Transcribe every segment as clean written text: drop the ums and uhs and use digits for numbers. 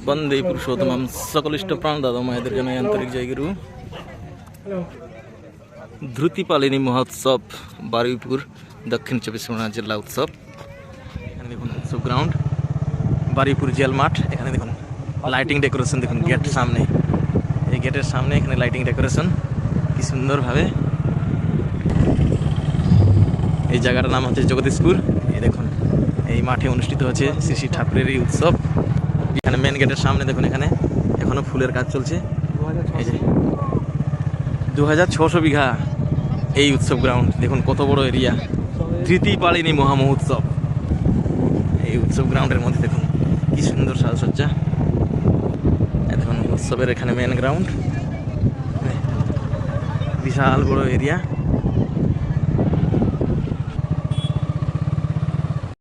বন্দে পুরুষোত্তম সকলিষ্ট প্রাণ দাদা মায়েদের জানাই আন্তরিক জয় গুরু। ধ্রুতিপালিনী মহোৎসব বারুইপুর দক্ষিণ চব্বিশ পরগনা জেলা উৎসব। এখানে দেখুন উৎসব গ্রাউন্ড, বারুইপুর জেল মাঠ। এখানে দেখুন লাইটিং ডেকোরেশন, দেখুন গেট সামনে, এই গেটের সামনে এখানে লাইটিং ডেকোরেশন কি সুন্দরভাবে। এই জায়গাটার নাম হচ্ছে জগদীশপুর। এই দেখুন এই মাঠে অনুষ্ঠিত হচ্ছে শ্রী শ্রী ঠাকুরের এই উৎসব। এখানে মেন গেটের সামনে দেখুন এখানে এখনো ফুলের কাজ চলছে। এই যে 2600 বিঘা এই উৎসব গ্রাউন্ড, দেখুন কত বড় এরিয়া। ধ্রুতিপালিনী মহামহোৎসব, এই উৎসব গ্রাউন্ডের মধ্যে দেখুন কি সুন্দর সাজসজ্জা। দেখুন উৎসবের এখানে মেন গ্রাউন্ড, বিশাল বড় এরিয়া।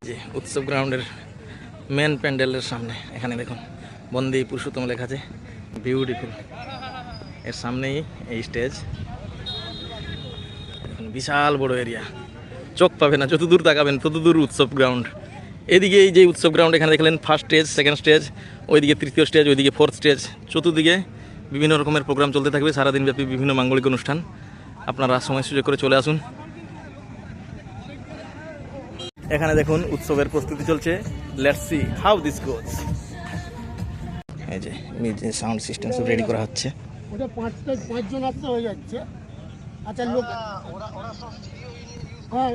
যে উৎসব গ্রাউন্ডের মেন প্যান্ডেলের সামনে এখানে দেখুন বন্দে পুরুষোত্তম লেখা আছে, বিউটিফুল। এর সামনেই এই স্টেজ, দেখুন বিশাল বড় এরিয়া, চোখ পাবে না, যতদূর তাকাবেন ততদূর উৎসব গ্রাউন্ড। এদিকে এই যে উৎসব গ্রাউন্ড এখানে দেখলেন ফার্স্ট স্টেজ, সেকেন্ড স্টেজ, ওইদিকে তৃতীয় স্টেজ, ওইদিকে ফোর্থ স্টেজ। চতুর্দিকে বিভিন্ন রকমের প্রোগ্রাম চলতে থাকবে সারাদিন ব্যাপী, বিভিন্ন মাঙ্গলিক অনুষ্ঠান। আপনারা সময় সুযোগ করে চলে আসুন। এখানে দেখুন উৎসবের প্রস্তুতি চলছে। লেটস সি হাউ দিস গোজ। এই যে মিউজিক সাউন্ড সিস্টেম সব রেডি করা হচ্ছে। ওটা 5 জন আসতে হয়ে যাচ্ছে। আচ্ছা লোক হ্যাঁ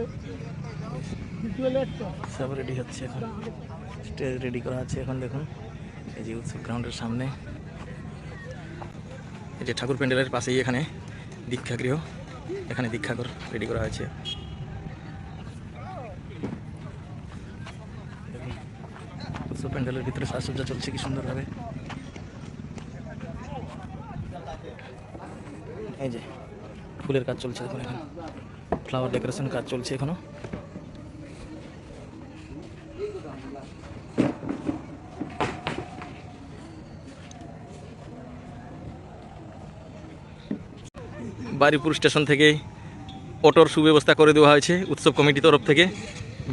সব রেডি হচ্ছে, এখন স্টেজ রেডি করা আছে। এখন দেখুন এই যে উৎসব গ্রাউন্ডের সামনে এই যে ঠাকুর প্যান্ডেলের পাশেই এখানে দীক্ষাগৃহ, এখানে দীক্ষাঘর রেডি করা হয়েছে। দেখুন উৎসব প্যান্ডেলের ভিতরে সাজসজ্জা চলছে কি সুন্দরভাবে। এই যে ফুলের কাজ চলছে, দেখুন এখানে ফ্লাওয়ার ডেকোরেশন কাজ চলছে এখনো। বারুইপুর স্টেশন থেকে অটোর সুব্যবস্থা করে দেওয়া হয়েছে উৎসব কমিটির তরফ থেকে।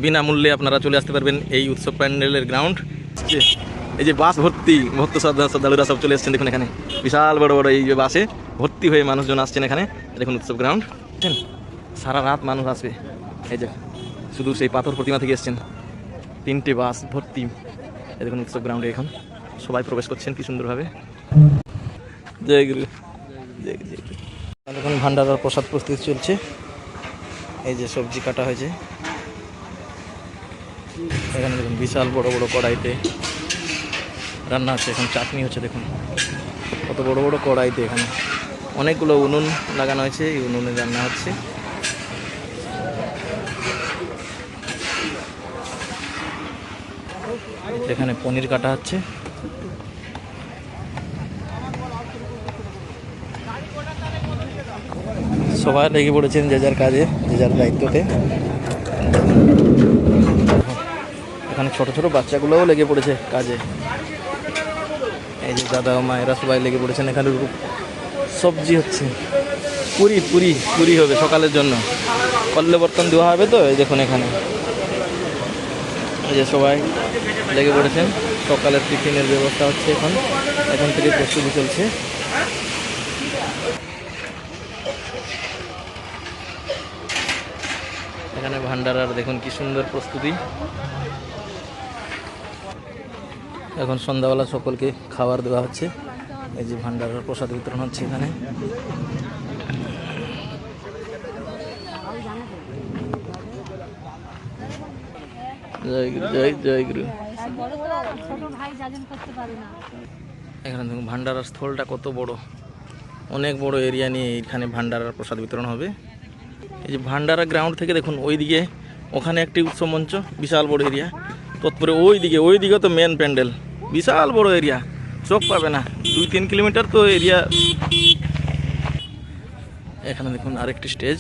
বিনামূল্যে আপনারা চলে আসতে পারবেন এই উৎসব প্যান্ডেলের গ্রাউন্ড। এই যে বাস ভর্তি ভক্ত শ্রদ্ধালুরা সব চলে এসেছেন, দেখুন এখানে বিশাল বড় বড় এই যে বাসে ভর্তি হয়ে মানুষজন আসছেন এখানে। দেখুন উৎসব গ্রাউন্ড, বুঝছেন সারা রাত মানুষ আসবে। এই যে শুধু সেই পাথর প্রতিমা থেকে এসছেন 3টে বাস ভর্তি। এই দেখুন উৎসব গ্রাউন্ডে এখন সবাই প্রবেশ করছেন কি সুন্দরভাবে। জয় গুরু, জয় গুরু, জয় গুরু। দেখুন ভান্ডারার প্রসাদ প্রস্তুতি চলছে। এই যে সবজি কাটা হয়েছে, এখানে দেখুন বিশাল বড় বড় কড়াইতে রান্না হচ্ছে। এখন চাটনি হচ্ছে, দেখুন কত বড় বড় কড়াইতে। এখানে অনেকগুলো উনুন লাগানো হয়েছে, এই উনুনে রান্না হচ্ছে। এখানে পনির কাটা হচ্ছে। সবাই লেগে পড়েছেন যে যার কাজে, যে যার দায়িত্বতে। এখানে ছোট ছোট বাচ্চাগুলোও লেগে পড়েছে কাজে। এই যে দাদা মায়েরা সবাই লেগে পড়েছেন। এখানে সবজি হচ্ছে, পুরি পুরি পুরি হবে সকালের জন্য, কল্লে বর্তন দেওয়া হবে। তো এই দেখুন এখানে এই যে সবাই লেগে পড়েছেন, সকালের টিফিনের ব্যবস্থা হচ্ছে। এখন থেকে প্রস্তুতি চলছে। এখানে ভান্ডারার দেখুন কি সুন্দর প্রস্তুতি। এখন সন্ধ্যাবেলা সকলকে খাবার দেওয়া হচ্ছে। এই যে ভান্ডারার প্রসাদ বিতরণ হচ্ছে এখানে। জয় গুরু, জয় জয় গুরু। এখানে দেখুন ভান্ডারার স্থলটা কত বড়, অনেক বড় এরিয়া নিয়ে এখানে ভান্ডারার প্রসাদ বিতরণ হবে। এই যে ভান্ডারা গ্রাউন্ড থেকে দেখুন ওইদিকে ওখানে একটি উৎসব মঞ্চ, বিশাল বড় এরিয়া। তৎপরে ওইদিকে তো মেন প্যান্ডেল, বিশাল বড় এরিয়া, চোখ পাবে না, 2-3 কিলোমিটার তো এরিয়া। এখানে দেখুন আরেকটি স্টেজ,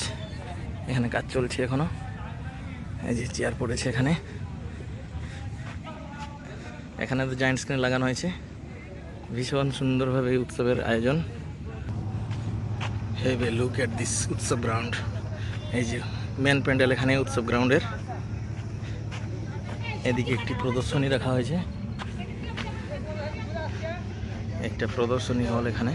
এখানে কাজ চলছে এখনো। এই যে চেয়ার পড়েছে এখানে, এখানে তো জায়েন্ট স্ক্রিন লাগানো হয়েছে। ভীষণ সুন্দরভাবে এই উৎসবের আয়োজন। Have a look at this উৎসব গ্রাউন্ড। এই যে মেন প্যান্ডেল এখানে উৎসব গ্রাউন্ডের। এদিকে একটি প্রদর্শনী রাখা হয়েছে। একটা প্রদর্শনী হল এখানে।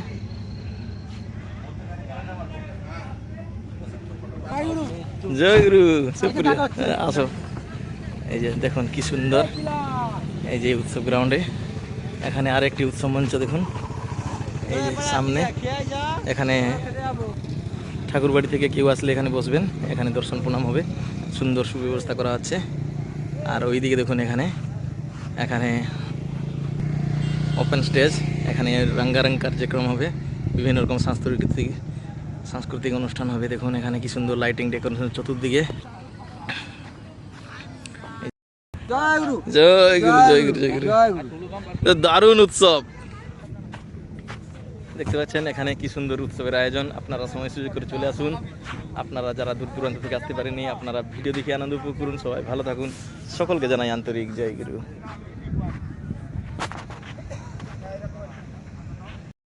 জয় গুরু, সুপ্রিয়া আসো। এই যে দেখুন কি সুন্দর, এই যে উৎসব গ্রাউন্ডে এখানে আরেকটি উৎসব মঞ্চ দেখুন। এই যে সামনে এখানে ঠাকুরবাড়ি থেকে কেউ আসলে এখানে বসবেন, এখানে দর্শন প্রণাম হবে, সুন্দর সুব্যবস্থা করা আছে। আর ওইদিকে দেখুন এখানে এখানে ওপেন স্টেজ, এখানে রঙ্গারং কার্যক্রম হবে, বিভিন্ন রকম সাংস্কৃতিক অনুষ্ঠান হবে। দেখুন এখানে কি সুন্দর লাইটিং ডেকোরেশন চতুর্দিকে। জয় গুরু, জয় গুরু, জয় গুরু, জয় গুরু। দারুণ উৎসব দেখতে পাচ্ছেন, এখানে কি সুন্দর উৎসবের আয়োজন। আপনারা সময় সুযোগ করে চলে আসুন। আপনারা যারা দূর দূরান্ত থেকে আসতে পারেননি, আপনারা ভিডিও দেখে আনন্দ উপভোগ করুন। সবাই ভালো থাকুন, সকলকে জানাই আন্তরিক জয় গুরু।